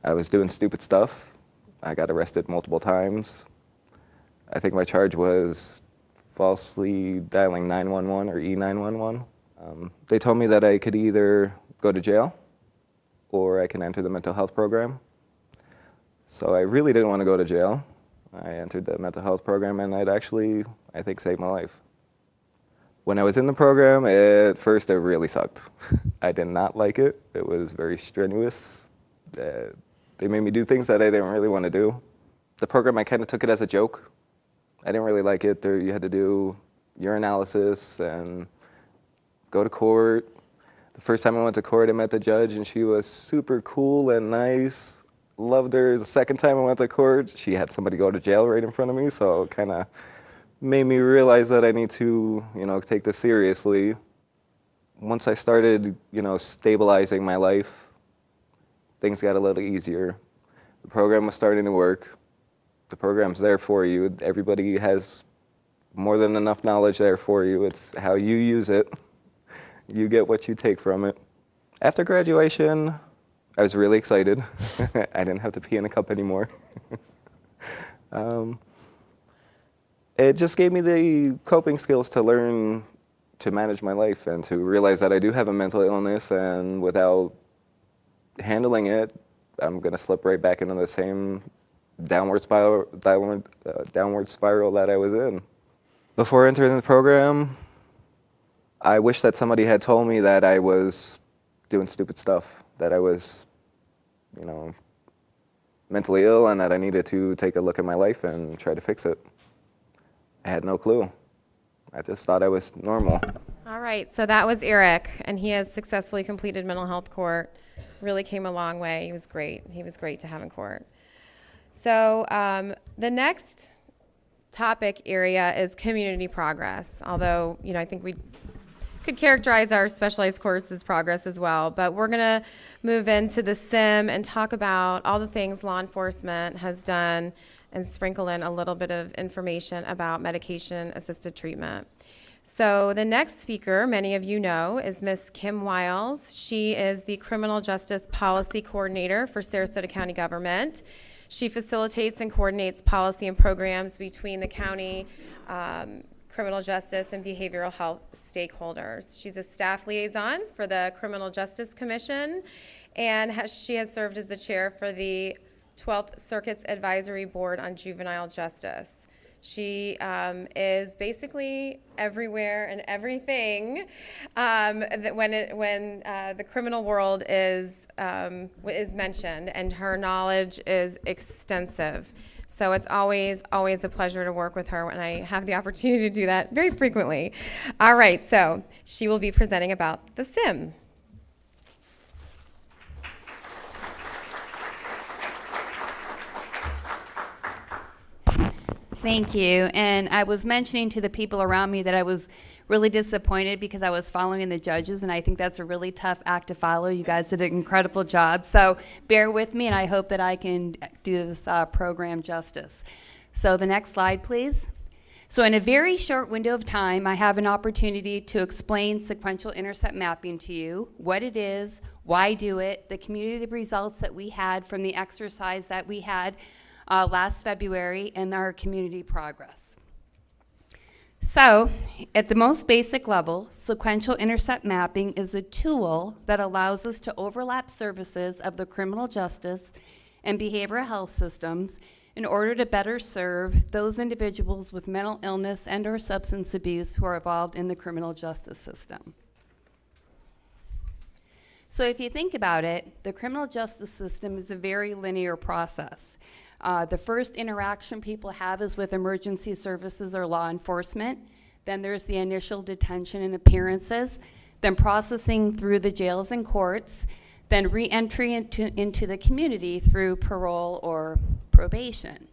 I was doing stupid stuff. I got arrested multiple times. I think my charge was falsely dialing 911 or E911. They told me that I could either go to jail or I can enter the mental health program. So I really didn't want to go to jail. I entered the mental health program, and I'd actually, I think, saved my life. When I was in the program, at first it really sucked. I did not like it. It was very strenuous. They made me do things that I didn't really want to do. The program, I kind of took it as a joke. I didn't really like it. You had to do urinalysis and go to court. The first time I went to court, I met the judge, and she was super cool and nice. Loved her. The second time I went to court, she had somebody go to jail right in front of me, so it kind of made me realize that I need to, take this seriously. Once I started, stabilizing my life, things got a little easier. The program was starting to work. The program's there for you. Everybody has more than enough knowledge there for you. It's how you use it. You get what you take from it. After graduation, I was really excited. I didn't have to pee in a cup anymore. It just gave me the coping skills to learn to manage my life and to realize that I do have a mental illness, and without handling it, I'm going to slip right back into the same downward spiral that I was in. Before entering the program, I wish that somebody had told me that I was doing stupid stuff, that I was, mentally ill, and that I needed to take a look at my life and try to fix it. I had no clue. I just thought I was normal. All right, so that was Eric, and he has successfully completed mental health court. Really came a long way. He was great. He was great to have in court. So the next topic area is community progress, although, I think we could characterize our specialized course as progress as well. But we're going to move into the SIM and talk about all the things law enforcement has done and sprinkle in a little bit of information about medication-assisted treatment. So the next speaker, many of you know, is Ms. Kim Wiles. She is the Criminal Justice Policy Coordinator for Sarasota County Government. She facilitates and coordinates policy and programs between the county criminal justice and behavioral health stakeholders. She's a staff liaison for the Criminal Justice Commission, and she has served as the chair for the 12th Circuit's Advisory Board on Juvenile Justice. She is basically everywhere and everything when the criminal world is mentioned, and her knowledge is extensive. So it's always a pleasure to work with her when I have the opportunity to do that very frequently. All right, so she will be presenting about the SIM. Thank you. And I was mentioning to the people around me that I was really disappointed because I was following the judges, and I think that's a really tough act to follow. You guys did an incredible job. So bear with me, and I hope that I can do this program justice. So the next slide, please. So in a very short window of time, I have an opportunity to explain sequential intercept mapping to you, what it is, why do it, the community results that we had from the exercise that we had last February, and our community progress. So, at the most basic level, sequential intercept mapping is a tool that allows us to overlap services of the criminal justice and behavioral health systems in order to better serve those individuals with mental illness and/or substance abuse who are involved in the criminal justice system. So if you think about it, the criminal justice system is a very linear process. The first interaction people have is with emergency services or law enforcement. Then there's the initial detention and appearances, then processing through the jails and courts, then re-entry into the community through parole or probation.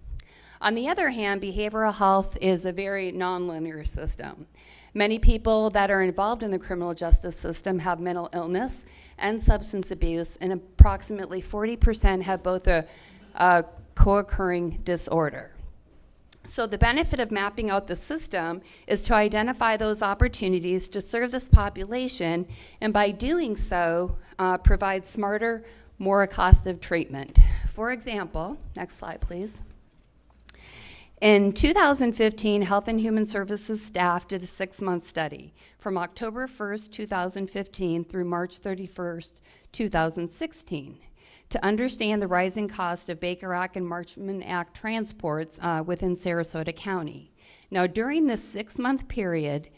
On the other hand, behavioral health is a very nonlinear system. Many people that are involved in the criminal justice system have mental illness and substance abuse, and approximately 40% have both a co-occurring disorder. So the benefit of mapping out the system is to identify those opportunities to serve this population, and by doing so, provide smarter, more cost of treatment. For example, next slide, please. In 2015, Health and Human Services staff did a 6-month study from October 1st, 2015 through March 31st, 2016 to understand the rising cost of Baker Act and Marchman Act transports within Sarasota County. Now, during this 6-month period,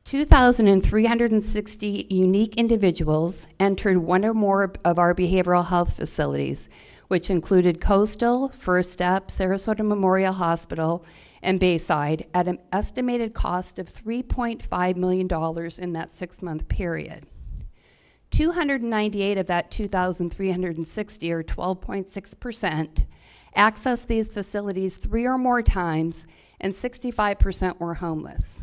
2,360 unique individuals entered one or more of our behavioral health facilities, which included Coastal, First Step, Sarasota Memorial Hospital, and Bayside, at an estimated cost of $3.5 million in that 6-month period. 298 of that 2,360, or 12.6%, accessed these facilities 3 or more times, and 65% were homeless.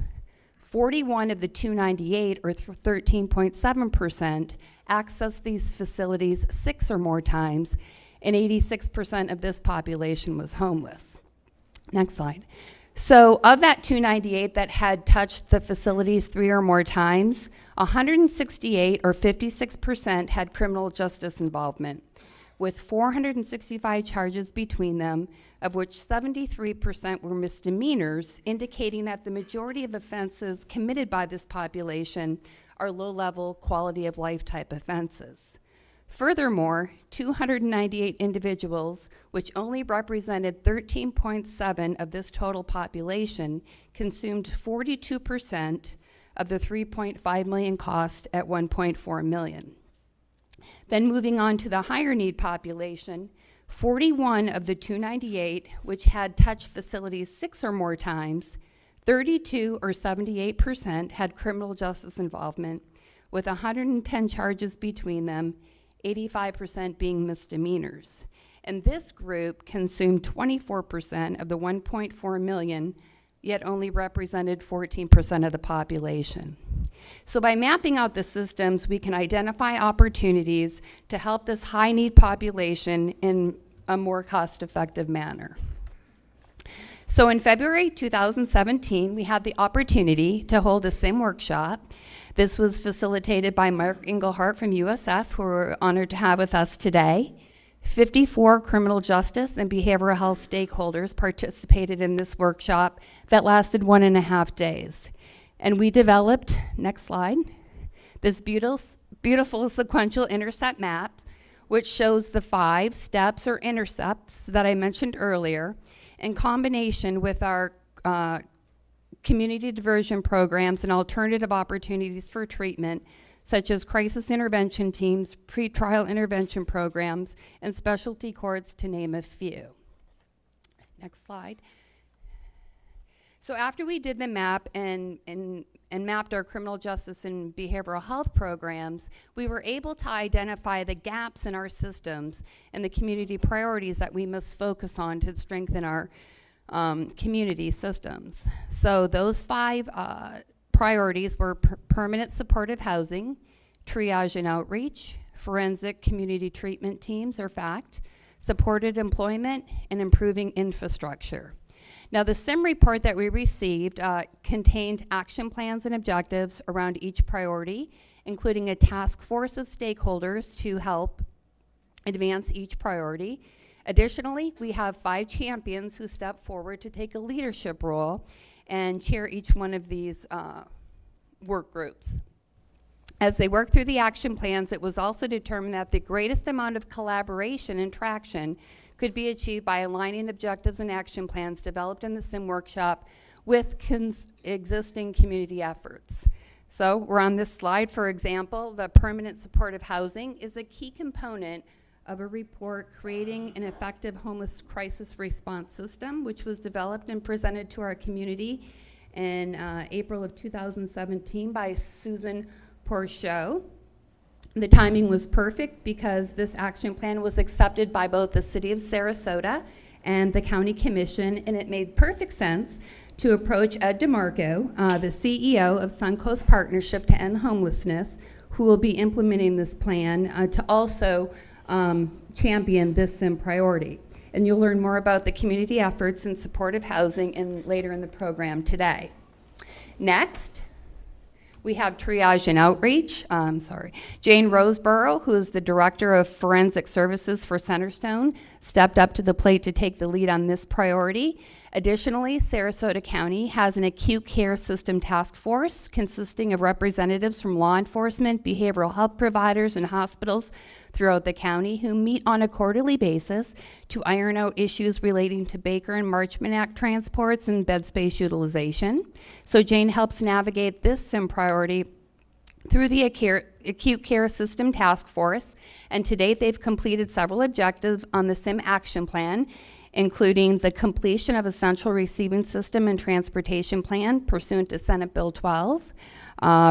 41 of the 298, or 13.7%, accessed these facilities 6 or more times, and 86% of this population was homeless. Next slide. So of that 298 that had touched the facilities 3 or more times, 168, or 56%, had criminal justice involvement, with 465 charges between them, of which 73% were misdemeanors, indicating that the majority of offenses committed by this population are low-level quality of life type offenses. Furthermore, 298 individuals, which only represented 13.7% of this total population, consumed 42% of the $3.5 million cost at $1.4 million. Then moving on to the higher need population, 41 of the 298, which had touched facilities 6 or more times, 32, or 78%, had criminal justice involvement, with 110 charges between them, 85% being misdemeanors. And this group consumed 24% of the 1.4 million, yet only represented 14% of the population. So by mapping out the systems, we can identify opportunities to help this high-need population in a more cost-effective manner. So in February 2017, we had the opportunity to hold a SIM workshop. This was facilitated by Mark Engelhart from USF, who we're honored to have with us today. 54 criminal justice and behavioral health stakeholders participated in this workshop that lasted 1.5 days. And we developed, next slide, this beautiful sequential intercept map, which shows the 5 steps or intercepts that I mentioned earlier, in combination with our community diversion programs and alternative opportunities for treatment, such as crisis intervention teams, pretrial intervention programs, and specialty courts, to name a few. Next slide. So after we did the map and mapped our criminal justice and behavioral health programs, we were able to identify the gaps in our systems and the community priorities that we must focus on to strengthen our community systems. So those 5 priorities were permanent supportive housing, triage and outreach, forensic community treatment teams, or FACT, supported employment, and improving infrastructure. Now, the SIM report that we received contained action plans and objectives around each priority, including a task force of stakeholders to help advance each priority. Additionally, we have 5 champions who step forward to take a leadership role and chair each one of these work groups. As they work through the action plans, it was also determined that the greatest amount of collaboration and traction could be achieved by aligning objectives and action plans developed in the SIM workshop with existing community efforts. So we're on this slide. For example, the permanent supportive housing is a key component of a report creating an effective homeless crisis response system, which was developed and presented to our community in April of 2017 by Susan Porchot. The timing was perfect because this action plan was accepted by both the City of Sarasota and the County Commission, and it made perfect sense to approach Ed DeMarco, the CEO of Suncoast Partnership to End Homelessness, who will be implementing this plan to also champion this SIM priority. And you'll learn more about the community efforts in supportive housing later in the program today. Next, We have triage and outreach. Jane Roseborough, who is the Director of Forensic Services for Centerstone, stepped up to the plate to take the lead on this priority. Additionally, Sarasota County has an acute care system task force consisting of representatives from law enforcement, behavioral health providers, and hospitals throughout the county who meet on a quarterly basis to iron out issues relating to Baker and Marchman Act transports and bed space utilization. So Jane helps navigate this SIM priority through the acute care system task force, and to date they've completed several objectives on the SIM action plan, including the completion of a central receiving system and transportation plan pursuant to Senate Bill 12,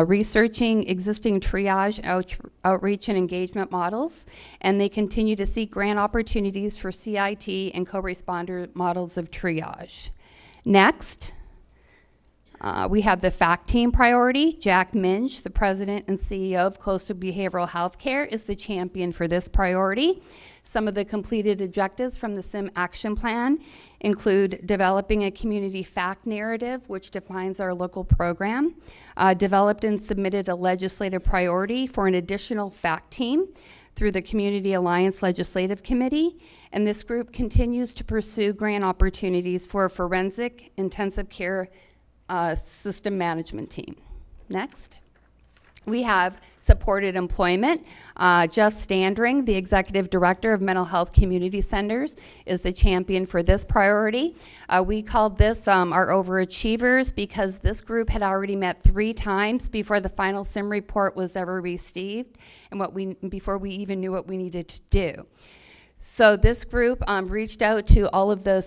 researching existing triage, outreach, and engagement models, and they continue to seek grant opportunities for CIT and co-responder models of triage. Next, we have the FACT team priority. Jack Minch, the president and CEO of Coastal Behavioral Healthcare, is the champion for this priority. Some of the completed objectives from the SIM action plan include developing a community FACT narrative, which defines our local program, developed and submitted a legislative priority for an additional FACT team through the Community Alliance Legislative Committee, and this group continues to pursue grant opportunities for a forensic intensive care system management team. Next. We have supported employment. Jeff Standring, the Executive Director of Mental Health Community Centers, is the champion for this priority. We called this our overachievers because this group had already met 3 times before the final SIM report was ever received and before we even knew what we needed to do. So this group reached out to all of the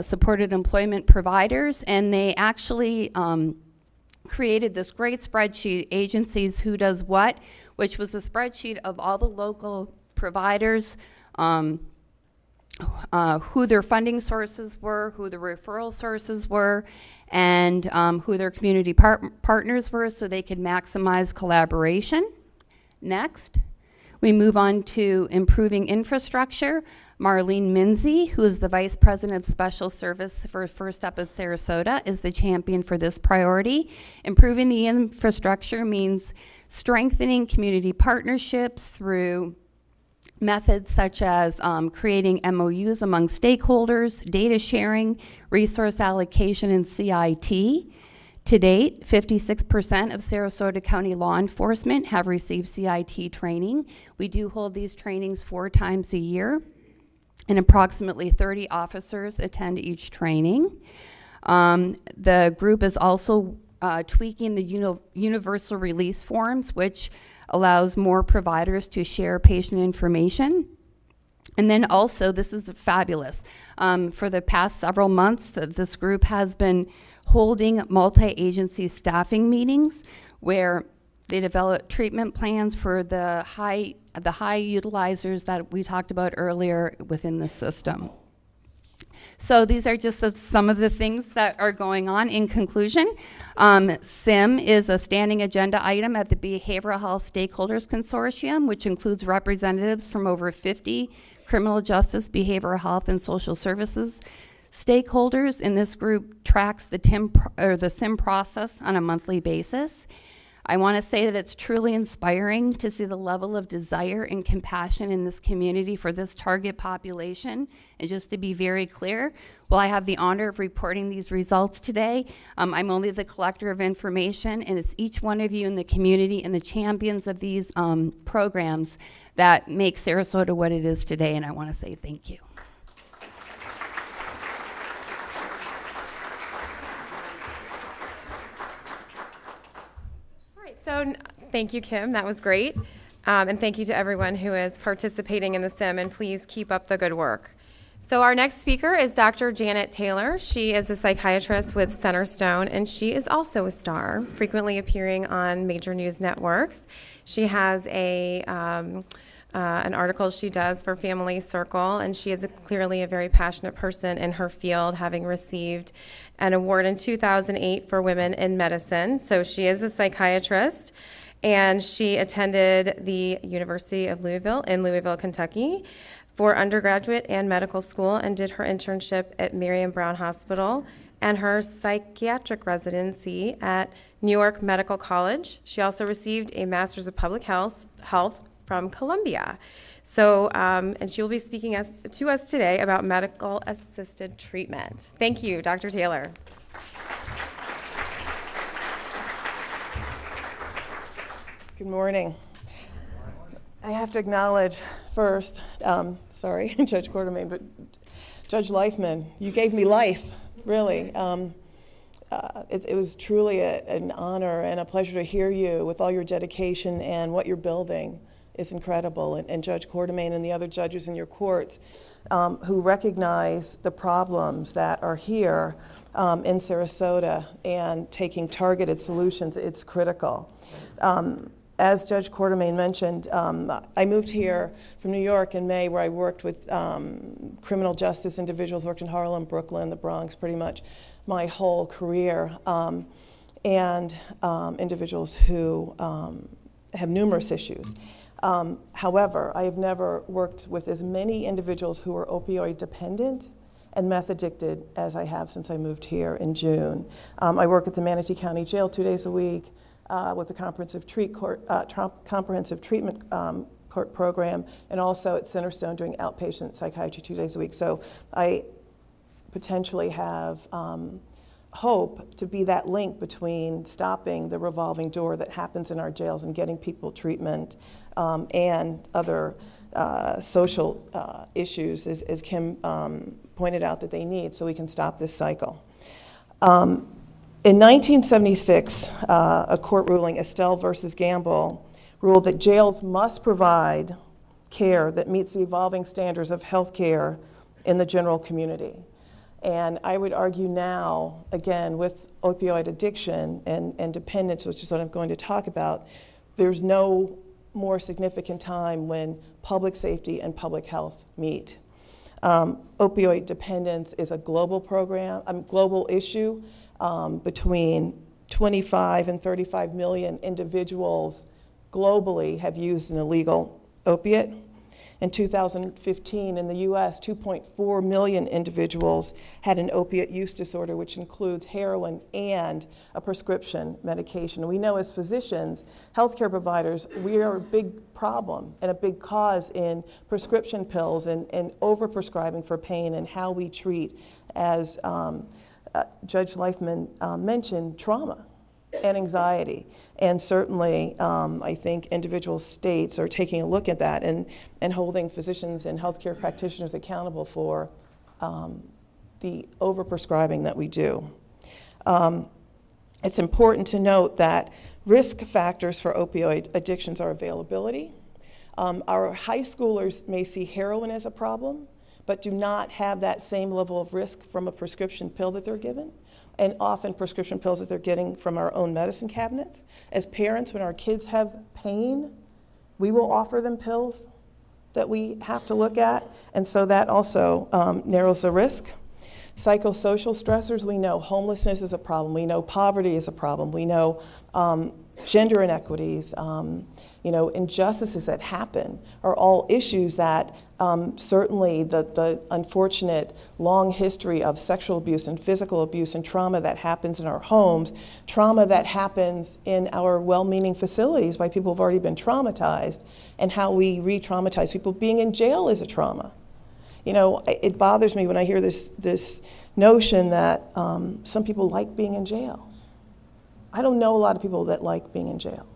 supported employment providers, and they actually created this great spreadsheet, agencies who does what, which was a spreadsheet of all the local providers, who their funding sources were, who the referral sources were, and who their community partners were so they could maximize collaboration. Next, we move on to improving infrastructure. Marlene Minzy, who is the Vice President of Special Service for First Step of Sarasota, is the champion for this priority. Improving the infrastructure means strengthening community partnerships through methods such as creating MOUs among stakeholders, data sharing, resource allocation, and CIT. To date, 56% of Sarasota County law enforcement have received CIT training. We do hold these trainings 4 times a year, and approximately 30 officers attend each training. The group is also tweaking the universal release forms, which allows more providers to share patient information. And then also, this is fabulous. For the past several months, this group has been holding multi-agency staffing meetings where they develop treatment plans for the high utilizers that we talked about earlier within the system. So these are just some of the things that are going on. In conclusion, SIM is a standing agenda item at the Behavioral Health Stakeholders Consortium, which includes representatives from over 50 criminal justice, behavioral health, and social services stakeholders. And this group tracks the SIM process on a monthly basis. I want to say that it's truly inspiring to see the level of desire and compassion in this community for this target population. And just to be very clear, while I have the honor of reporting these results today, I'm only the collector of information, and it's each one of you in the community and the champions of these programs that make Sarasota what it is today, and I want to say thank you. So thank you, Kim. That was great. And thank you to everyone who is participating in the SIM, and please keep up the good work. So our next speaker is Dr. Janet Taylor. She is a psychiatrist with Centerstone, and she is also a star, frequently appearing on major news networks. She has an article she does for Family Circle, and she is clearly a very passionate person in her field, having received an award in 2008 for women in medicine. So she is a psychiatrist, and she attended the University of Louisville in Louisville, Kentucky for undergraduate and medical school, and did her internship at Miriam Brown Hospital and her psychiatric residency at New York Medical College. She also received a Master's of Public Health from Columbia. So, and she will be speaking to us today about medical-assisted treatment. Thank you, Dr. Taylor. Good morning. I have to acknowledge first, sorry, Judge Quartermain, but Judge Leifman, you gave me life, really. It was truly an honor and a pleasure to hear you with all your dedication, and what you're building is incredible. And Judge Quartermain and the other judges in your court who recognize the problems that are here in Sarasota and taking targeted solutions, it's critical. As Judge Quartermain mentioned, I moved here from New York in May, where I worked with criminal justice individuals, worked in Harlem, Brooklyn, the Bronx, pretty much my whole career, and individuals who have numerous issues. However, I have never worked with as many individuals who are opioid dependent and meth addicted as I have since I moved here in June. I work at the Manatee County Jail 2 days a week, with the comprehensive treatment court program, and also at Centerstone doing outpatient psychiatry 2 days a week. So I potentially have hope to be that link between stopping the revolving door that happens in our jails and getting people treatment and other social issues, as Kim pointed out, that they need, so we can stop this cycle. In 1976, a court ruling, Estelle versus Gamble, ruled that jails must provide care that meets the evolving standards of health care in the general community. And I would argue now, again, with opioid addiction and dependence, which is what I'm going to talk about, there's no more significant time when public safety and public health meet. Opioid dependence is a global global issue. Between 25 and 35 million individuals globally have used an illegal opiate. In 2015, in the US, 2.4 million individuals had an opiate use disorder, which includes heroin and a prescription medication. We know as physicians, healthcare providers, we are a big problem and a big cause in prescription pills and overprescribing for pain, and how we treat, as Judge Leifman mentioned, trauma and anxiety. And certainly, I think individual states are taking a look at that and holding physicians and healthcare practitioners accountable for the overprescribing that we do. It's important to note that risk factors for opioid addictions are availability. Our high schoolers may see heroin as a problem, but do not have that same level of risk from a prescription pill that they're given, and often prescription pills that they're getting from our own medicine cabinets. As parents, when our kids have pain, we will offer them pills that we have to look at, and so that also narrows the risk. Psychosocial stressors, we know homelessness is a problem, we know poverty is a problem, we know gender inequities, injustices that happen are all issues that certainly the unfortunate long history of sexual abuse and physical abuse and trauma that happens in our homes, trauma that happens in our well-meaning facilities by people who've already been traumatized, and how we re-traumatize people. Being in jail is a trauma. It bothers me when I hear this notion that some people like being in jail. I don't know a lot of people that like being in jail.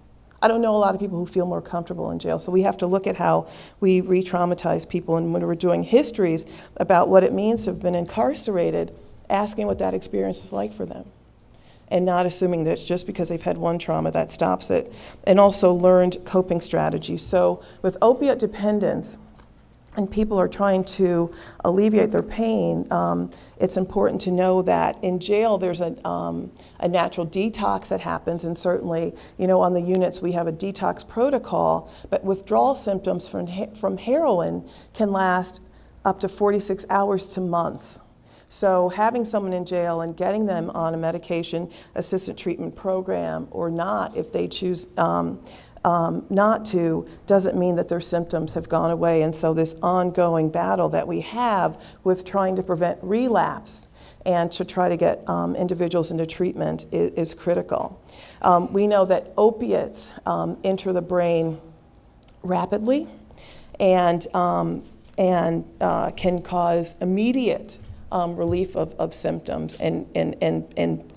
I don't know a lot of people who feel more comfortable in jail. So we have to look at how we re-traumatize people, and when we're doing histories about what it means to have been incarcerated, asking what that experience was like for them, and not assuming that just because they've had one trauma that stops it. And also learned coping strategies. So with opiate dependence, and people are trying to alleviate their pain, it's important to know that in jail there's a natural detox that happens, and certainly, on the units we have a detox protocol, but withdrawal symptoms from heroin can last up to 46 hours to months. So having someone in jail and getting them on a medication-assisted treatment program or not, if they choose not to, doesn't mean that their symptoms have gone away. And so this ongoing battle that we have with trying to prevent relapse and to try to get individuals into treatment is critical. We know that opiates enter the brain rapidly and can cause immediate relief of symptoms and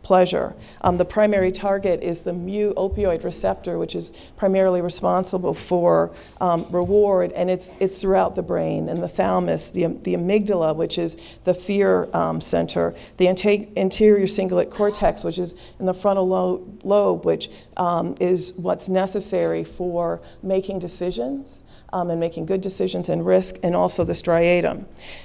pleasure. The primary target is the mu opioid receptor, which is primarily responsible for reward, and it's throughout the brain, and the thalamus, the amygdala, which is the fear center, the anterior cingulate cortex, which is in the frontal lobe, which is what's necessary for making decisions. And making good decisions and risk, and also the striatum.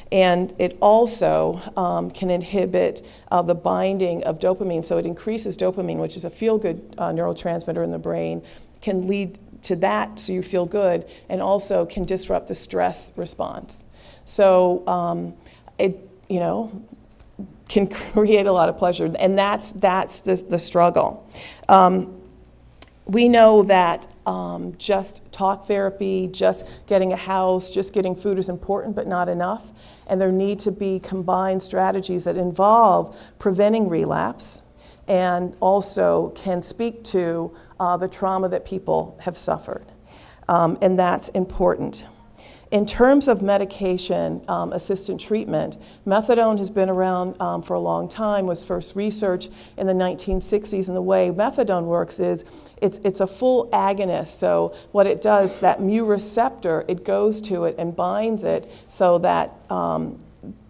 And it also can inhibit the binding of dopamine, so it increases dopamine, which is a feel-good neurotransmitter in the brain, can lead to that so you feel good, and also can disrupt the stress response. So it, can create a lot of pleasure, and that's the struggle. We know that just talk therapy, just getting a house, just getting food is important, but not enough. And there need to be combined strategies that involve preventing relapse and also can speak to the trauma that people have suffered. And that's important. In terms of medication assisted treatment, methadone has been around for a long time, was first researched in the 1960s, and the way methadone works is it's a full agonist. So what it does, that mu receptor, it goes to it and binds it so that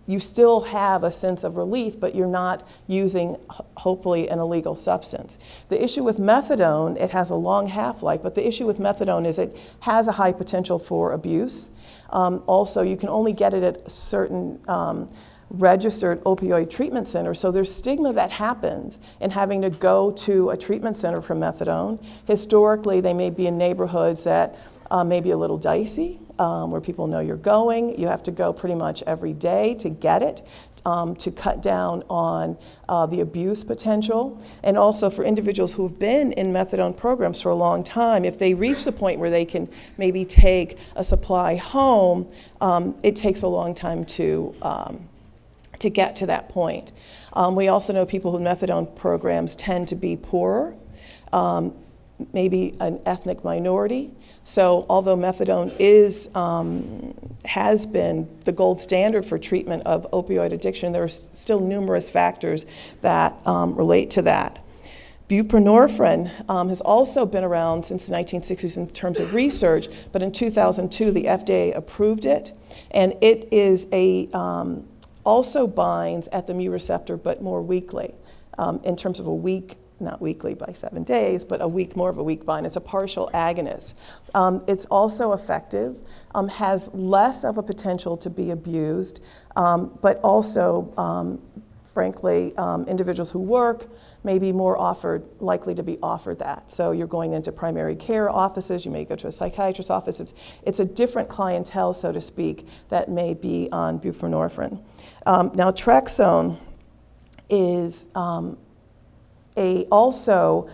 you still have a sense of relief, but you're not using, hopefully, an illegal substance. The issue with methadone, it has a long half-life, but the issue with methadone is it has a high potential for abuse. Also, you can only get it at certain registered opioid treatment centers, so there's stigma that happens in having to go to a treatment center for methadone. Historically, they may be in neighborhoods that may be a little dicey, where people know you're going. You have to go pretty much every day to get it, to cut down on the abuse potential. And also for individuals who have been in methadone programs for a long time, if they reach the point where they can maybe take a supply home, it takes a long time to get to that point. We also know people with methadone programs tend to be poorer, maybe an ethnic minority. So although methadone has been the gold standard for treatment of opioid addiction, there are still numerous factors that relate to that. Buprenorphine has also been around since the 1960s in terms of research, but in 2002 the FDA approved it, and it is also binds at the mu receptor, but more weakly, in terms of a weak, not weekly by 7 days, but more of a weak bind. It's a partial agonist. It's also effective, has less of a potential to be abused, but also, frankly, individuals who work may be more likely to be offered that. So you're going into primary care offices, you may go to a psychiatrist's office. It's a different clientele, so to speak, that may be on buprenorphine. Now, Trexone is also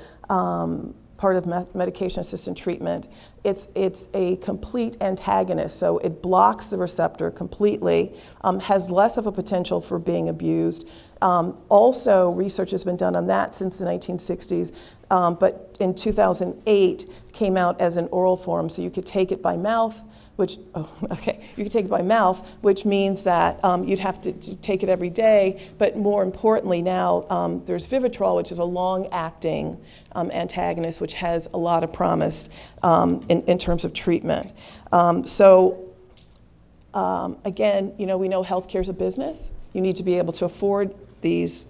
part of medication-assisted treatment. It's a complete antagonist, so it blocks the receptor completely, has less of a potential for being abused. Also, research has been done on that since the 1960s, but in 2008 came out as an oral form, so you could take it by mouth, you could take it by mouth, which means that you'd have to take it every day, but more importantly now, there's Vivitrol, which is a long-acting antagonist, which has a lot of promise in terms of treatment. Again, we know healthcare is a business. You need to be able to afford these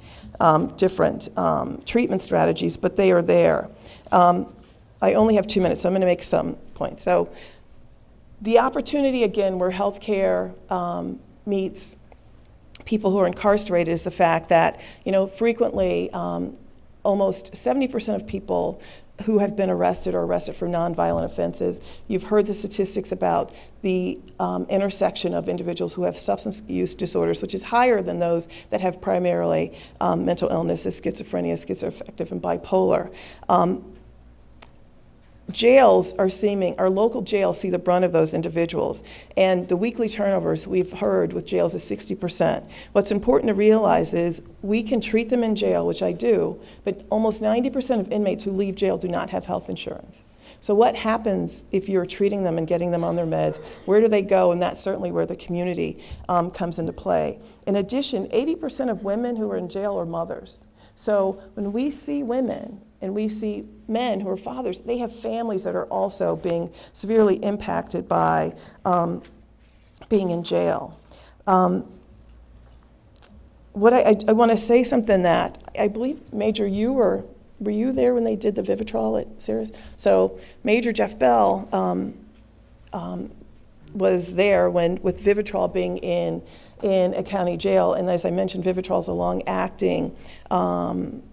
different treatment strategies, but they are there. I only have 2 minutes, so I'm going to make some points. So the opportunity, again, where healthcare meets people who are incarcerated is the fact that, frequently almost 70% of people who have been arrested are arrested for nonviolent offenses. You've heard the statistics about the intersection of individuals who have substance use disorders, which is higher than those that have primarily mental illnesses, schizophrenia, schizoaffective, and bipolar. jails are seeming, our local jails see the brunt of those individuals. And the weekly turnovers we've heard with jails is 60%. What's important to realize is we can treat them in jail, which I do, but almost 90% of inmates who leave jail do not have health insurance. So what happens if you're treating them and getting them on their meds? Where do they go? And that's certainly where the community comes into play. In addition, 80% of women who are in jail are mothers. So when we see women and we see men who are fathers, they have families that are also being severely impacted by being in jail. I want to say something that I believe, Major, were you there when they did the Vivitrol at Sarasota? So Major Jeff Bell was there with Vivitrol being in a county jail, and as I mentioned, Vivitrol is a long-acting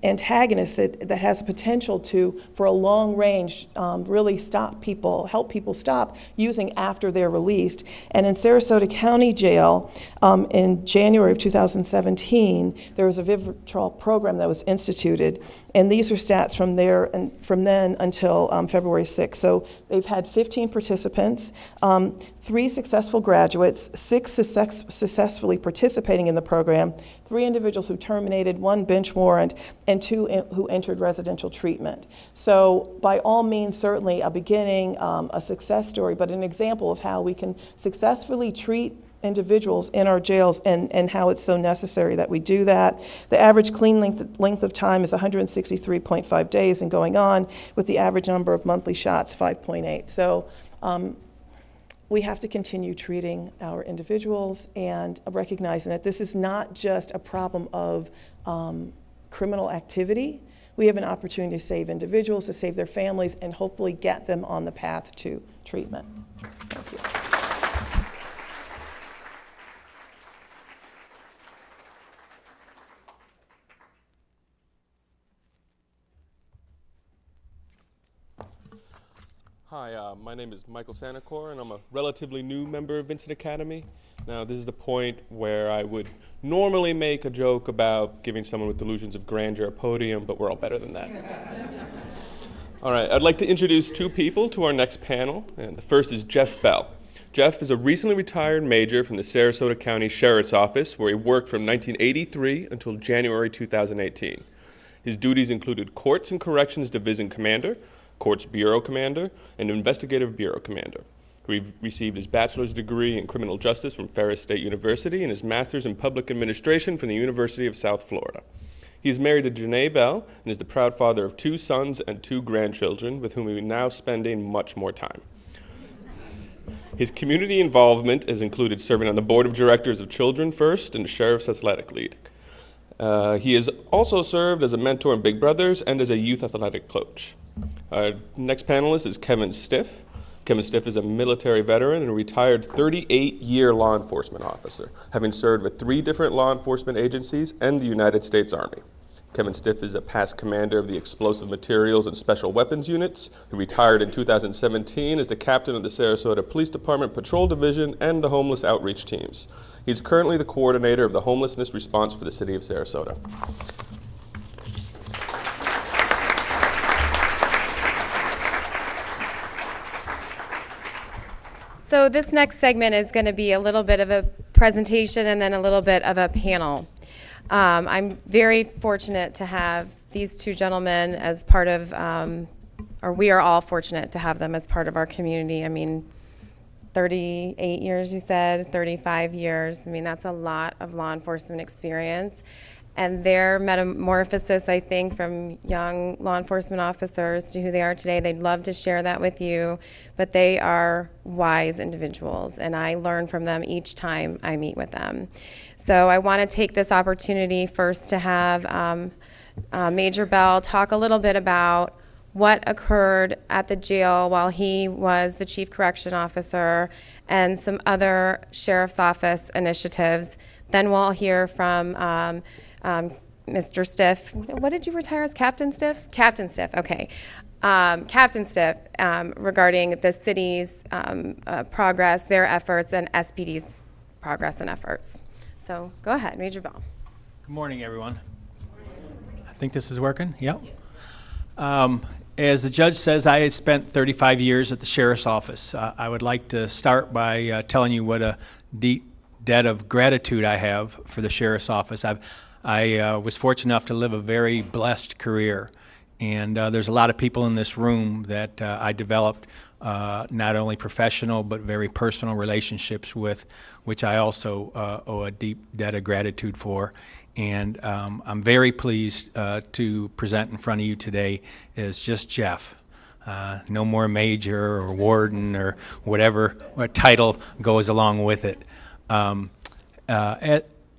antagonist that has potential to, for a long range, really help people stop using after they're released. And in Sarasota County Jail, in January of 2017, there was a Vivitrol program that was instituted, and these are stats from there and from then until February 6th. So they've had 15 participants, 3 successful graduates, 6 successfully participating in the program, 3 individuals who terminated, 1 bench warrant, and 2 who entered residential treatment. So by all means, certainly a beginning, a success story, but an example of how we can successfully treat individuals in our jails and how it's so necessary that we do that. The average clean length of time is 163.5 days and going on, with the average number of monthly shots 5.8. So we have to continue treating our individuals and recognizing that this is not just a problem of criminal activity. We have an opportunity to save individuals, to save their families, and hopefully get them on the path to treatment. Thank you. Hi, my name is Michael Sanacor, and I'm a relatively new member of Vincent Academy. Now, this is the point where I would normally make a joke about giving someone with delusions of grandeur a podium, but we're all better than that. All right, I'd like to introduce 2 people to our next panel, and the first is Jeff Bell. Jeff is a recently retired major from the Sarasota County Sheriff's Office, where he worked from 1983 until January 2018. His duties included Courts and Corrections Division Commander, Courts Bureau Commander, and Investigative Bureau Commander. He received his bachelor's degree in criminal justice from Ferris State University and his master's in public administration from the University of South Florida. He is married to Janae Bell and is the proud father of 2 sons and 2 grandchildren, with whom he is now spending much more time. His community involvement has included serving on the board of directors of Children First and the Sheriff's Athletic League. He has also served as a mentor in Big Brothers and as a youth athletic coach. Our next panelist is Kevin Stiff. Kevin Stiff is a military veteran and a retired 38-year law enforcement officer, having served with 3 different law enforcement agencies and the United States Army. Kevin Stiff is a past commander of the Explosive Materials and Special Weapons Units, who retired in 2017 as the captain of the Sarasota Police Department Patrol Division and the Homeless Outreach Teams. He's currently the coordinator of the homelessness response for the city of Sarasota. So this next segment is going to be a little bit of a presentation and then a little bit of a panel. I'm very fortunate to have these 2 gentlemen as part of, or we are all fortunate to have them as part of our community. I mean, 38 years, you said, 35 years. I mean, that's a lot of law enforcement experience. And their metamorphosis, I think, from young law enforcement officers to who they are today, they'd love to share that with you. But they are wise individuals, and I learn from them each time I meet with them. So I want to take this opportunity first to have Major Bell talk a little bit about what occurred at the jail while he was the chief correction officer and some other sheriff's office initiatives. Then we'll hear from Mr. Stiff. What did you retire as, Captain Stiff? Captain Stiff, okay. Captain Stiff, regarding the city's progress, their efforts, and SPD's progress and efforts. So go ahead, Major Bell. Good morning, everyone. I think this is working. Yep. As the judge says, I had spent 35 years at the sheriff's office. I would like to start by telling you what a deep debt of gratitude I have for the sheriff's office. I was fortunate enough to live a very blessed career, and there's a lot of people in this room that I developed not only professional but very personal relationships with, which I also owe a deep debt of gratitude for. And I'm very pleased to present in front of you today as just Jeff. No more major or warden or whatever what title goes along with it.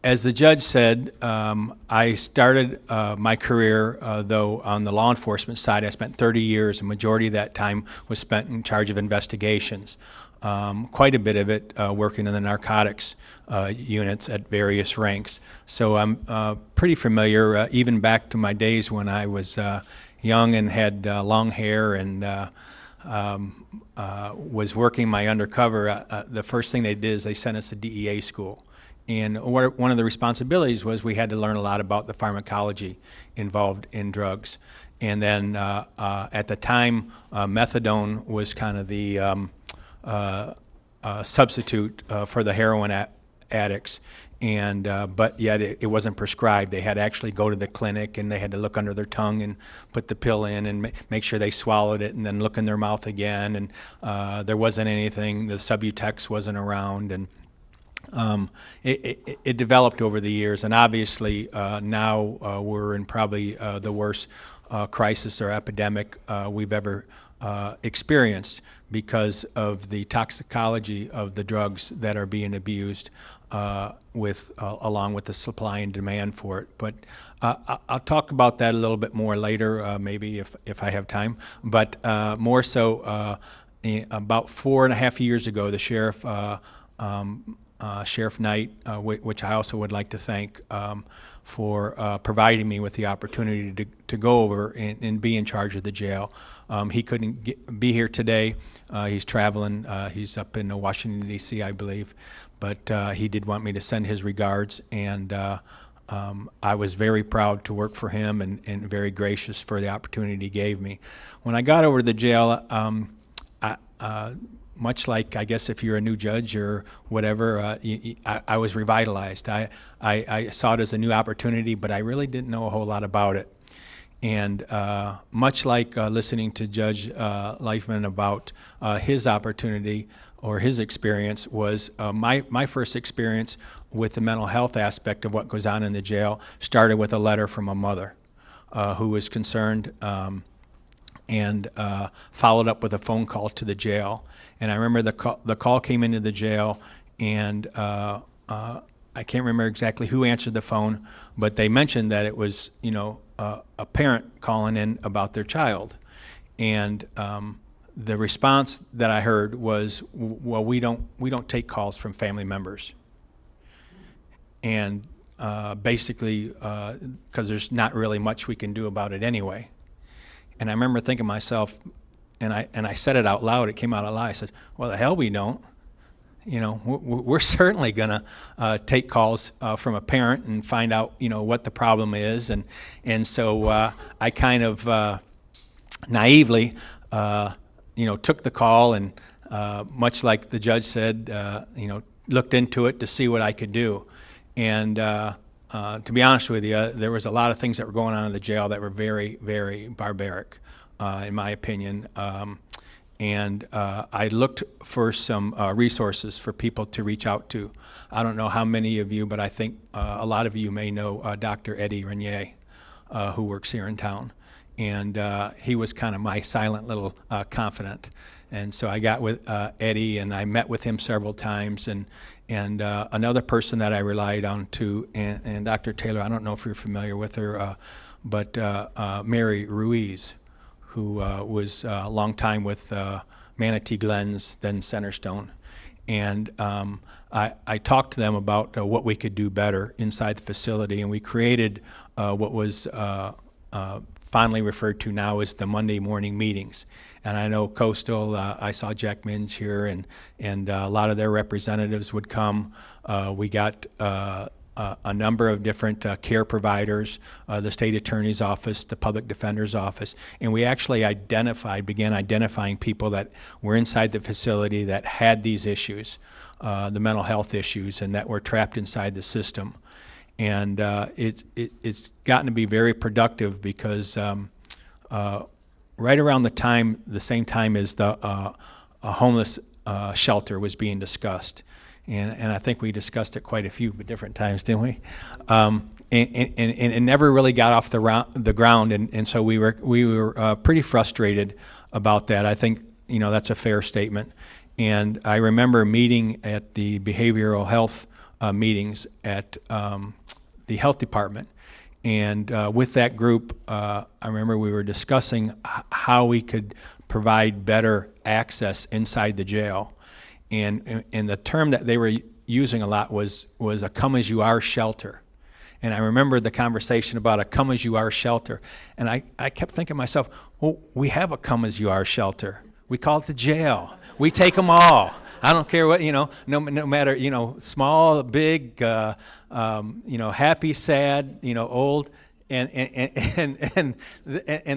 As the judge said, I started my career, though, on the law enforcement side. I spent 30 years. A majority of that time was spent in charge of investigations. Quite a bit of it working in the narcotics units at various ranks. So I'm pretty familiar, even back to my days when I was young and had long hair and was working my undercover. The first thing they did is they sent us to DEA school. And one of the responsibilities was we had to learn a lot about the pharmacology involved in drugs. And then at the time, methadone was kind of the substitute for the heroin addicts. And but yet it wasn't prescribed. They had to actually go to the clinic, and they had to look under their tongue and put the pill in and make sure they swallowed it, and then look in their mouth again. And there wasn't anything. The Subutex wasn't around, and it developed over the years. And obviously now we're in probably the worst crisis or epidemic we've ever experienced because of the toxicology of the drugs that are being abused along with the supply and demand for it. But I'll talk about that a little bit more later, maybe if I have time. But more so, about 4.5 years ago, the sheriff, Sheriff Knight, which I also would like to thank for providing me with the opportunity to go over and be in charge of the jail. He couldn't be here today. He's traveling. He's up in Washington, D.C., I believe. But he did want me to send his regards, and I was very proud to work for him and very gracious for the opportunity he gave me. When I got over to the jail, much like, I guess, if you're a new judge or whatever, I was revitalized. I saw it as a new opportunity, but I really didn't know a whole lot about it. And much like listening to Judge Leifman about his opportunity or his experience was my first experience with the mental health aspect of what goes on in the jail started with a letter from a mother who was concerned and followed up with a phone call to the jail. And I remember the call came into the jail, and I can't remember exactly who answered the phone, but they mentioned that it was, a parent calling in about their child. And the response that I heard was, well, we don't take calls from family members. And basically, because there's not really much we can do about it anyway. And I remember thinking to myself, and I said it out loud, it came out loud, I said, well, the hell we don't. We're certainly going to take calls from a parent and find out, what the problem is. And so I kind of naively, took the call and much like the judge said, looked into it to see what I could do. And to be honest with you, there was a lot of things that were going on in the jail that were very, very barbaric, in my opinion. And I looked for some resources for people to reach out to. I don't know how many of you, but I think a lot of you may know Dr. Eddie Renier, who works here in town. And he was kind of my silent little confidant. And so I got with Eddie, and I met with him several times. And another person that I relied on too, and Dr. Taylor, I don't know if you're familiar with her, but Mary Ruiz, who was a long time with Manatee Glens, then Centerstone. And I talked to them about what we could do better inside the facility, and we created what was fondly referred to now as the Monday morning meetings. And I know Coastal, I saw Jack Minns here, and a lot of their representatives would come. We got a number of different care providers, the state attorney's office, the public defender's office, and we actually began identifying people that were inside the facility that had these issues, the mental health issues, and that were trapped inside the system. And it's gotten to be very productive because right around the same time as the homeless shelter was being discussed. And I think we discussed it quite a few different times, didn't we? And it never really got off the ground, and so we were pretty frustrated about that. I think that's a fair statement. And I remember meeting at the behavioral health meetings at the health department, and with that group, I remember we were discussing how we could provide better access inside the jail. And the term that they were using a lot was a come-as-you-are shelter. And I remember the conversation about a come-as-you-are shelter. And I kept thinking to myself, well, we have a come-as-you-are shelter. We call it the jail. We take them all. I don't care what, no matter, small, big, happy, sad, old. And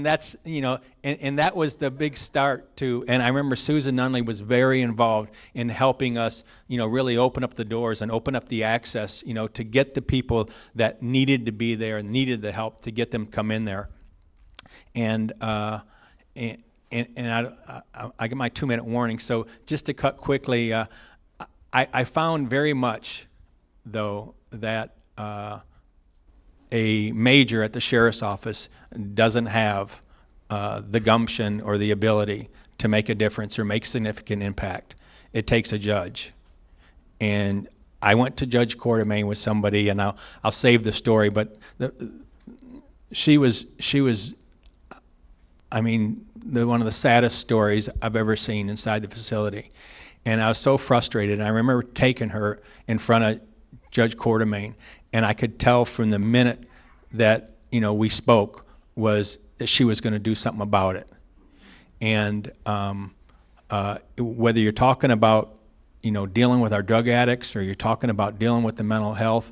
that's and that was the big start to. And I remember Susan Nunley was very involved in helping us really open up the doors and open up the access to get the people that needed to be there and needed the help to get them come in there. And I get my 2-minute warning. So just to cut quickly, I found very much though that a major at the sheriff's office doesn't have the gumption or the ability to make a difference or make significant impact. It takes a judge. And I went to Judge Quartermain with somebody, and I'll save the story, but she was one of the saddest stories I've ever seen inside the facility. And I was so frustrated. I remember taking her in front of Judge Quartermain, and I could tell from the minute that we spoke was that she was going to do something about it. And whether you're talking about dealing with our drug addicts or you're talking about dealing with the mental health,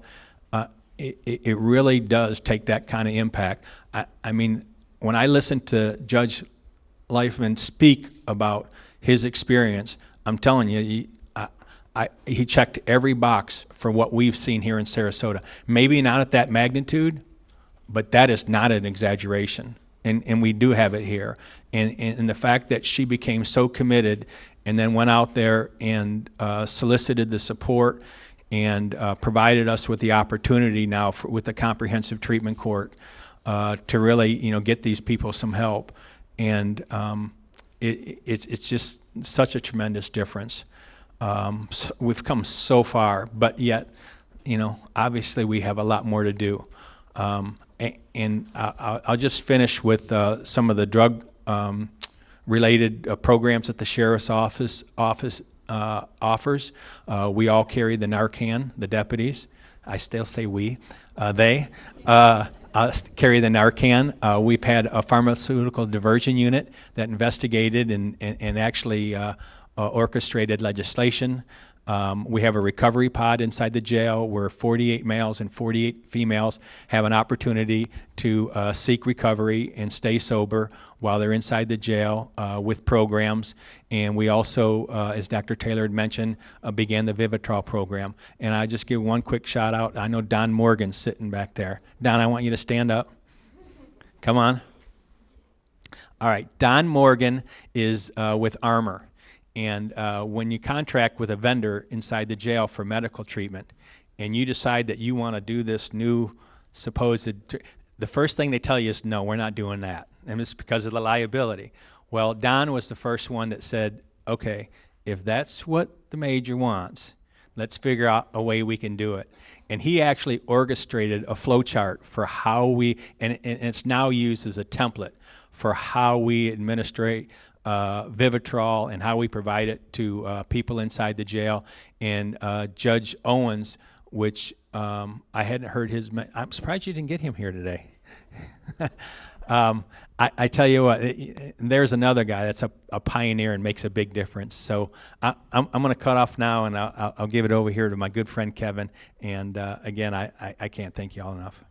it really does take that kind of impact. I mean, when I listen to Judge Leifman speak about his experience, I'm telling you, he checked every box for what we've seen here in Sarasota. Maybe not at that magnitude, but that is not an exaggeration. And we do have it here. And the fact that she became so committed and then went out there and solicited the support and provided us with the opportunity now with the Comprehensive Treatment Court to really get these people some help. And it's just such a tremendous difference. So we've come so far, but yet, obviously we have a lot more to do. And I'll just finish with some of the drug related programs that the sheriff's office offers. We all carry the Narcan, the deputies. I still say we. They carry the Narcan. We've had a pharmaceutical diversion unit that investigated and actually orchestrated legislation. We have a recovery pod inside the jail where 48 males and 48 females have an opportunity to seek recovery and stay sober while they're inside the jail with programs. And we also, as Dr. Taylor had mentioned, began the Vivitrol program. And I just give one quick shout out. I know Don Morgan's sitting back there. Don, I want you to stand up. Come on. All right, Don Morgan is with Armor. And when you contract with a vendor inside the jail for medical treatment and you decide that you want to do this new the first thing they tell you is, no, we're not doing that. And it's because of the liability. Well, Don was the first one that said, okay, if that's what the major wants, let's figure out a way we can do it. And he actually orchestrated a flow chart for how and it's now used as a template for how we administrate Vivitrol and how we provide it to people inside the jail. And Judge Owens, which I hadn't heard I'm surprised you didn't get him here today. I tell you what, there's another guy that's a pioneer and makes a big difference. So I'm going to cut off now, and I'll give it over here to my good friend Kevin. And again, I can't thank you all enough.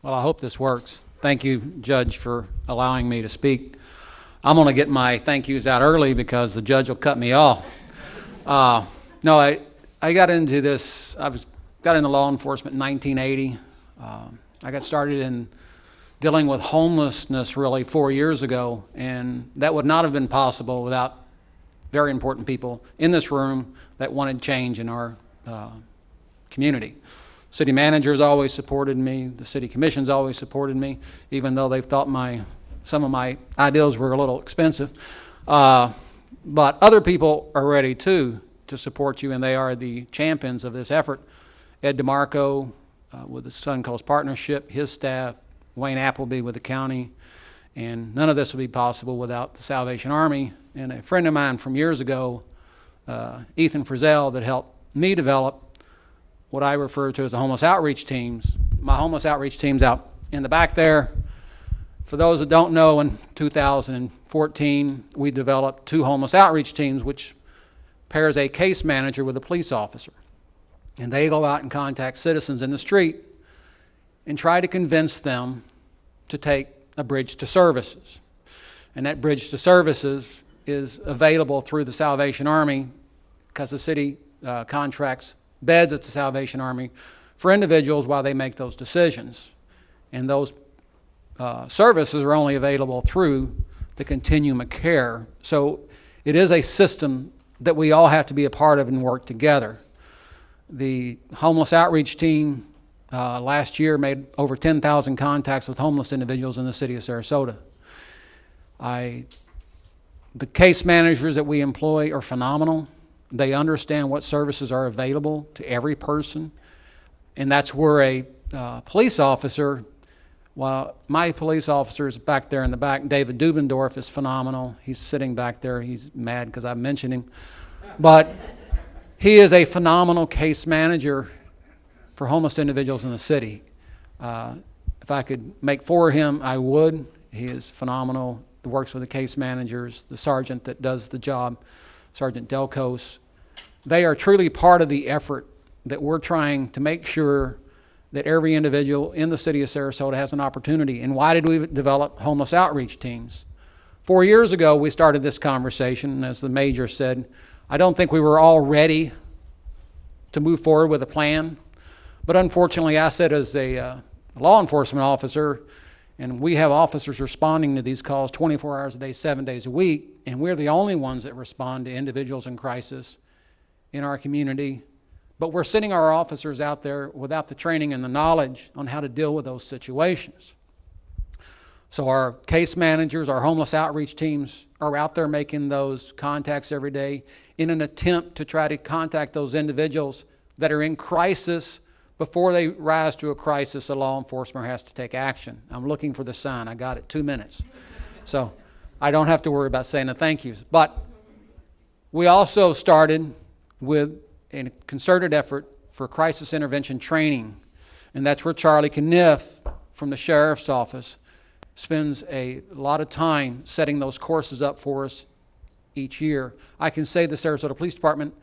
Well, I hope this works. Thank you, Judge, for allowing me to speak. I'm going to get my thank yous out early because the judge will cut me off. No, I got into this, got into law enforcement in 1980. I got started in dealing with homelessness really 4 years ago, and that would not have been possible without very important people in this room that wanted change in our community. City managers always supported me. The city commission's always supported me, even though they've thought some of my ideals were a little expensive. But other people are ready too to support you, and they are the champions of this effort. Ed DeMarco with the Sun Coast Partnership, his staff, Wayne Appleby with the county, and none of this would be possible without the Salvation Army. And a friend of mine from years ago, Ethan Frizzell, that helped me develop what I refer to as the homeless outreach teams. My homeless outreach team's out in the back there. For those that don't know, in 2014, we developed 2 homeless outreach teams, which pairs a case manager with a police officer. And they go out and contact citizens in the street and try to convince them to take a bridge to services. And that bridge to services is available through the Salvation Army because the city contracts beds at the Salvation Army for individuals while they make those decisions. And those services are only available through the continuum of care. So it is a system that we all have to be a part of and work together. The homeless outreach team last year made over 10,000 contacts with homeless individuals in the city of Sarasota. The case managers that we employ are phenomenal. They understand what services are available to every person. And that's where a police officer, well, my police officer is back there in the back. David Dubendorf is phenomenal. He's sitting back there. He's mad because I mentioned him. But he is a phenomenal case manager for homeless individuals in the city. If I could make 4 of him, I would. He is phenomenal. He works with the case managers, the sergeant that does the job, Sergeant Delcos. They are truly part of the effort that we're trying to make sure that every individual in the city of Sarasota has an opportunity. And why did we develop homeless outreach teams? 4 years ago, we started this conversation, and as the major said, I don't think we were all ready to move forward with a plan. But unfortunately, I said as a law enforcement officer, and we have officers responding to these calls 24 hours a day, 7 days a week, and we're the only ones that respond to individuals in crisis in our community. But we're sending our officers out there without the training and the knowledge on how to deal with those situations. So our case managers, our homeless outreach teams are out there making those contacts every day in an attempt to try to contact those individuals that are in crisis. Before they rise to a crisis, a law enforcement has to take action. I'm looking for the sign. I got it, 2 minutes. So I don't have to worry about saying the thank yous. But we also started with a concerted effort for crisis intervention training. And that's where Charlie Kniff from the Sheriff's Office spends a lot of time setting those courses up for us each year. I can say the Sarasota Police Department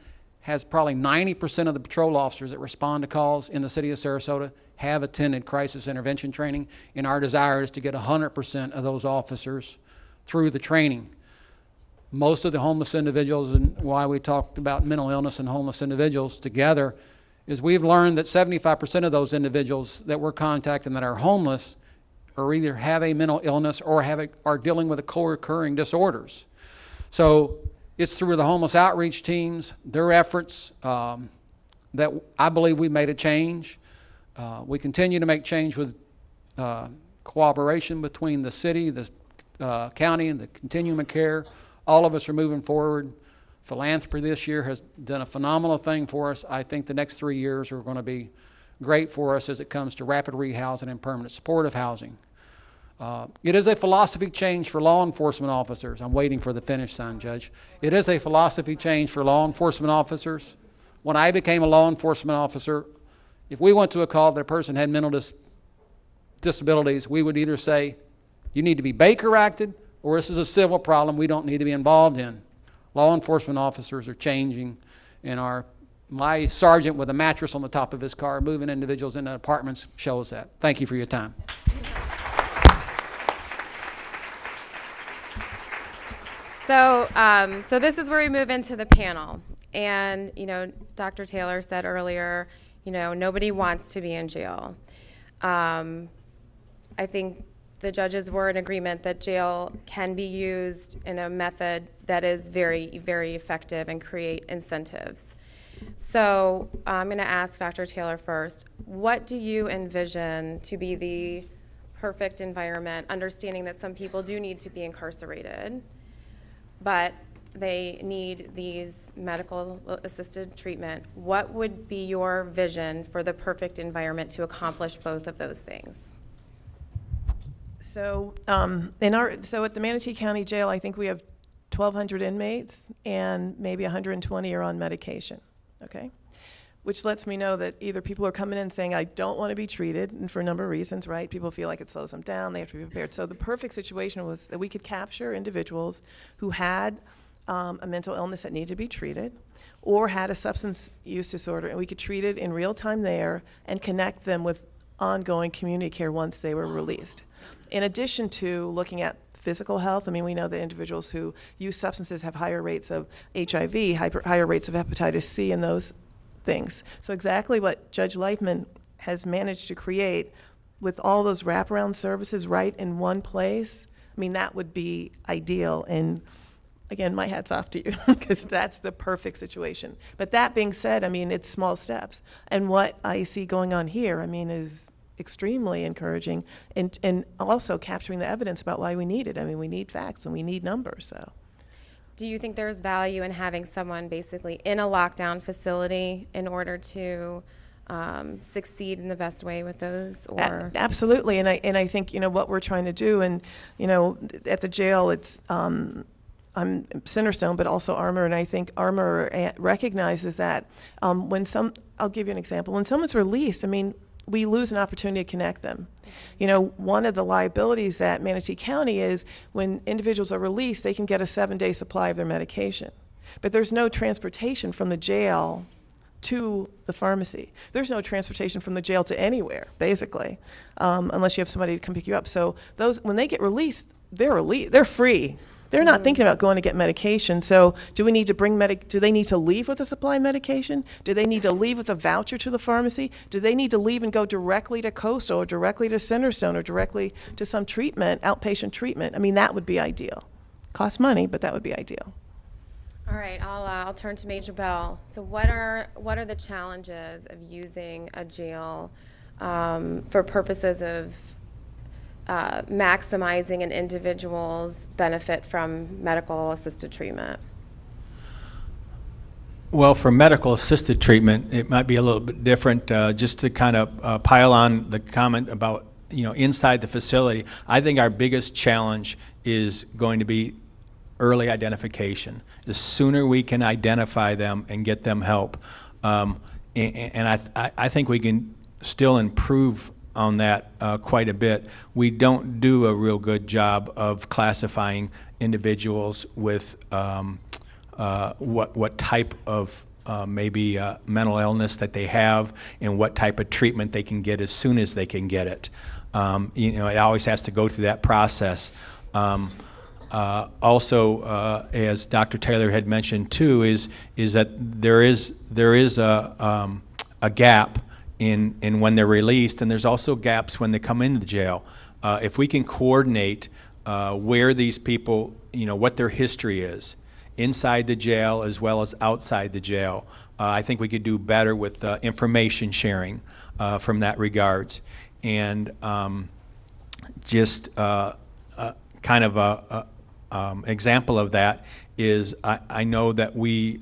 has probably 90% of the patrol officers that respond to calls in the city of Sarasota have attended crisis intervention training, and our desire is to get 100% of those officers through the training. Most of the homeless individuals, and why we talked about mental illness and homeless individuals together, is we've learned that 75% of those individuals that we're contacting that are homeless or either have a mental illness or are dealing with co-occurring disorders. So it's through the homeless outreach teams, their efforts, that I believe we made a change. We continue to make change with cooperation between the city, the county, and the continuum of care. All of us are moving forward. Philanthropy this year has done a phenomenal thing for us. I think the next 3 years are going to be great for us as it comes to rapid rehousing and permanent supportive housing. It is a philosophy change for law enforcement officers. I'm waiting for the finish sign, Judge. It is a philosophy change for law enforcement officers. When I became a law enforcement officer, if we went to a call that a person had mental disabilities, we would either say, you need to be Baker acted, or this is a civil problem we don't need to be involved in. Law enforcement officers are changing, and my sergeant with a mattress on the top of his car moving individuals into apartments shows that. Thank you for your time. So this is where we move into the panel. And, Dr. Taylor said earlier, nobody wants to be in jail. I think the judges were in agreement that jail can be used in a method that is very, very effective and create incentives. So I'm going to ask Dr. Taylor first, what do you envision to be the perfect environment, understanding that some people do need to be incarcerated, but they need these medical assisted treatment? What would be your vision for the perfect environment to accomplish both of those things? So so at the Manatee County Jail, I think we have 1,200 inmates, and maybe 120 are on medication, okay? Which lets me know that either people are coming in saying, I don't want to be treated, and for a number of reasons, right? People feel like it slows them down, they have to be prepared. So the perfect situation was that we could capture individuals who had a mental illness that needed to be treated, or had a substance use disorder, and we could treat it in real time there and connect them with ongoing community care once they were released. In addition to looking at physical health, we know that individuals who use substances have higher rates of HIV, higher rates of hepatitis C, and those things. So exactly what Judge Leifman has managed to create with all those wraparound services right in one place, that would be ideal. And again, my hat's off to you, because that's the perfect situation. But that being said, it's small steps. And what I see going on here, is extremely encouraging, and also capturing the evidence about why we need it. We need facts and we need numbers. So, do you think there's value in having someone basically in a lockdown facility in order to succeed in the best way with those? Or absolutely, and I think what we're trying to do, and at the jail, it's I'm Centerstone, but also Armor, and I think Armor recognizes that I'll give you an example. When someone's released, we lose an opportunity to connect them. One of the liabilities at Manatee County is when individuals are released, they can get a 7-day supply of their medication. But there's no transportation from the jail to the pharmacy. There's no transportation from the jail to anywhere, basically, unless you have somebody to come pick you up. So when they get released, they're free. They're not thinking about going to get medication. So do we need to do they need to leave with a supply of medication? Do they need to leave with a voucher to the pharmacy? Do they need to leave and go directly to Coastal or directly to Centerstone or directly to some treatment, outpatient treatment? That would be ideal. Costs money, but that would be ideal. all right, I'll turn to Major Bell. So what are the challenges of using a jail for purposes of maximizing an individual's benefit from medical assisted treatment? Well, for medical assisted treatment, it might be a little bit different. Just to kind of pile on the comment about inside the facility, I think our biggest challenge is going to be early identification. The sooner we can identify them and get them help, and I think we can still improve on that quite a bit. We don't do a real good job of classifying individuals with what type of maybe mental illness that they have and what type of treatment they can get as soon as they can get it. It always has to go through that process. Also, as Dr. Taylor had mentioned too, is that there is a gap in when they're released, and there's also gaps when they come into the jail. If we can coordinate where these people, what their history is, inside the jail as well as outside the jail, I think we could do better with information sharing from that regards. And just kind of a example of that is I know that we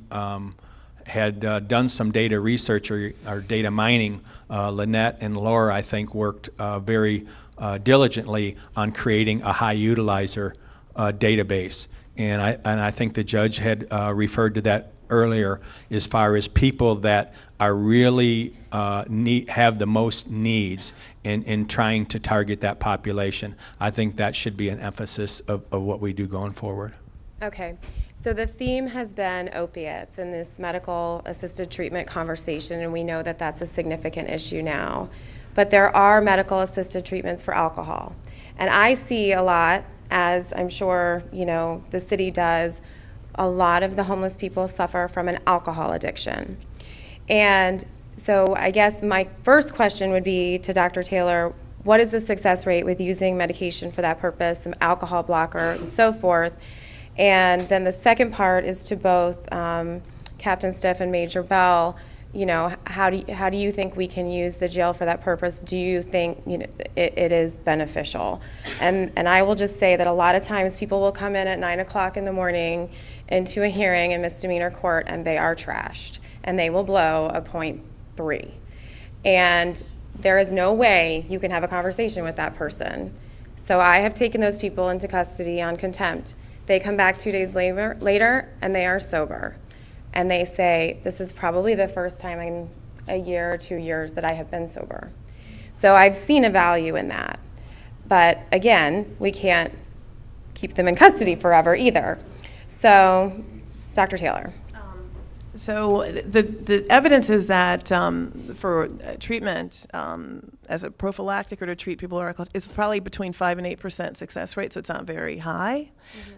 had done some data research or data mining. Lynette and Laura, I think, worked very diligently on creating a high utilizer database. And I think the judge had referred to that earlier, as far as people that are really have the most needs in trying to target that population. I think that should be an emphasis of what we do going forward. Okay, so the theme has been opiates in this medical assisted treatment conversation, and we know that that's a significant issue now. But there are medical assisted treatments for alcohol. And I see a lot, as I'm sure, the city does, a lot of the homeless people suffer from an alcohol addiction. And so I guess my first question would be to Dr. Taylor, what is the success rate with using medication for that purpose, an alcohol blocker and so forth? And then the second part is to both Captain Stiff and Major Bell, how do you think we can use the jail for that purpose? Do you think it is beneficial? And I will just say that a lot of times people will come in at 9 o'clock in the morning into a hearing in misdemeanor court and they are trashed and they will blow a .3. And there is no way you can have a conversation with that person. So I have taken those people into custody on contempt. They come back 2 days later and they are sober. And they say, this is probably the first time in a year or 2 years that I have been sober. So I've seen a value in that. But again, we can't keep them in custody forever either. So, Dr. Taylor. So the evidence is that for treatment as a prophylactic or to treat people who are alcoholic, it's probably between 5 and 8% success rate, so it's not very high.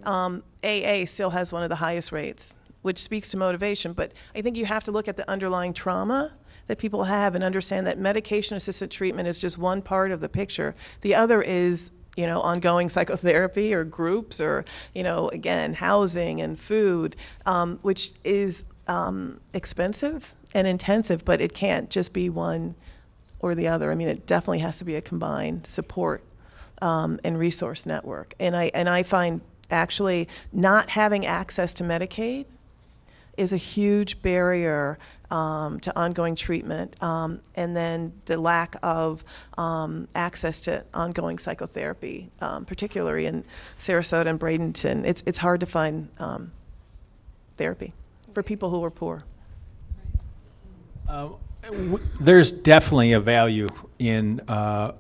AA still has one of the highest rates, which speaks to motivation, but I think you have to look at the underlying trauma that people have and understand that medication-assisted treatment is just one part of the picture. The other is ongoing psychotherapy or groups or, again, housing and food, which is expensive and intensive, but it can't just be one or the other. I mean, it definitely has to be a combined support and resource network. And I find actually not having access to Medicaid is a huge barrier to ongoing treatment, and then the lack of access to ongoing psychotherapy, particularly in Sarasota and Bradenton. It's hard to find therapy for people who are poor. There's definitely a value in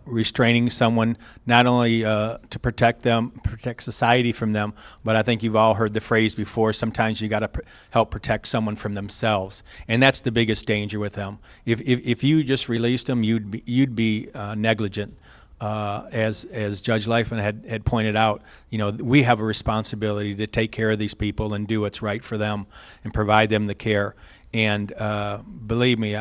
restraining someone, not only to protect them, protect society from them, but I think you've all heard the phrase before, sometimes you got to help protect someone from themselves. And that's the biggest danger with them. If you just released them, you'd be negligent. As Judge Leifman had pointed out, we have a responsibility to take care of these people and do what's right for them and provide them the care. And believe me,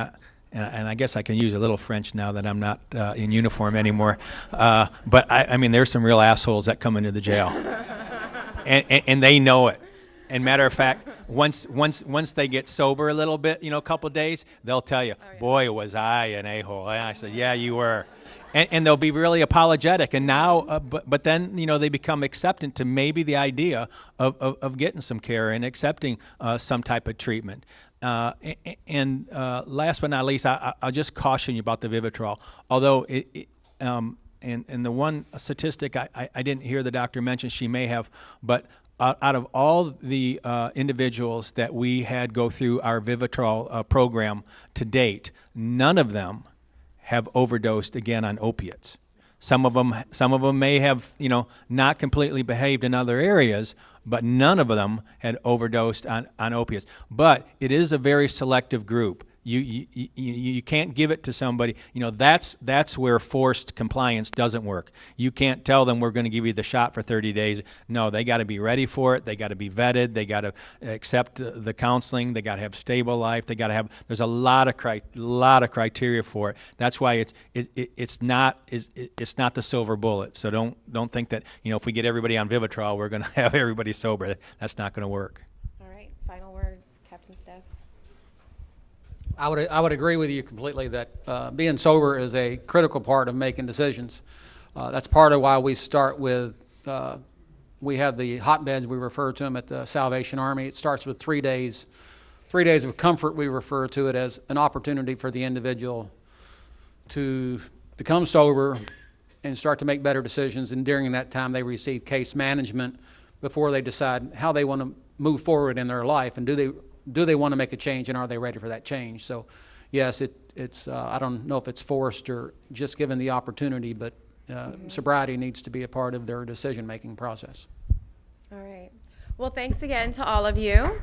and I guess I can use a little French now that I'm not in uniform anymore. But I mean, there's some real assholes that come into the jail, and they know it. And matter of fact, once they get sober a little bit, a couple days, they'll tell you, "Boy, was I an a-hole." And I said, "Yeah, you were." And they'll be really apologetic. And now, but then, they become acceptant to maybe the idea of getting some care and accepting some type of treatment. And last but not least, I'll just caution you about the Vivitrol. Although, and the one statistic I didn't hear the doctor mention, she may have, but out of all the individuals that we had go through our Vivitrol program to date, none of them have overdosed again on opiates. Some of them may have, not completely behaved in other areas, but none of them had overdosed on opiates. But it is a very selective group. You can't give it to somebody. That's where forced compliance doesn't work. You can't tell them we're going to give you the shot for 30 days. No, they got to be ready for it. They got to be vetted. They got to accept the counseling. They got to have stable life. They got to have. There's a lot of criteria for it. That's why it's not the silver bullet. So don't think that if we get everybody on Vivitrol, we're going to have everybody sober. That's not going to work. All right, final words, Captain Steph. I would agree with you completely that being sober is a critical part of making decisions. That's part of why we start with, we have the hotbeds, we refer to them at the Salvation Army. It starts with 3 days. 3 days of comfort, we refer to it as an opportunity for the individual to become sober and start to make better decisions. And during that time, they receive case management before they decide how they want to move forward in their life. And do do they want to make a change and are they ready for that change? So, yes, it's I don't know if it's forced or just given the opportunity, but sobriety needs to be a part of their decision-making process. All right. Well, thanks again to all of you.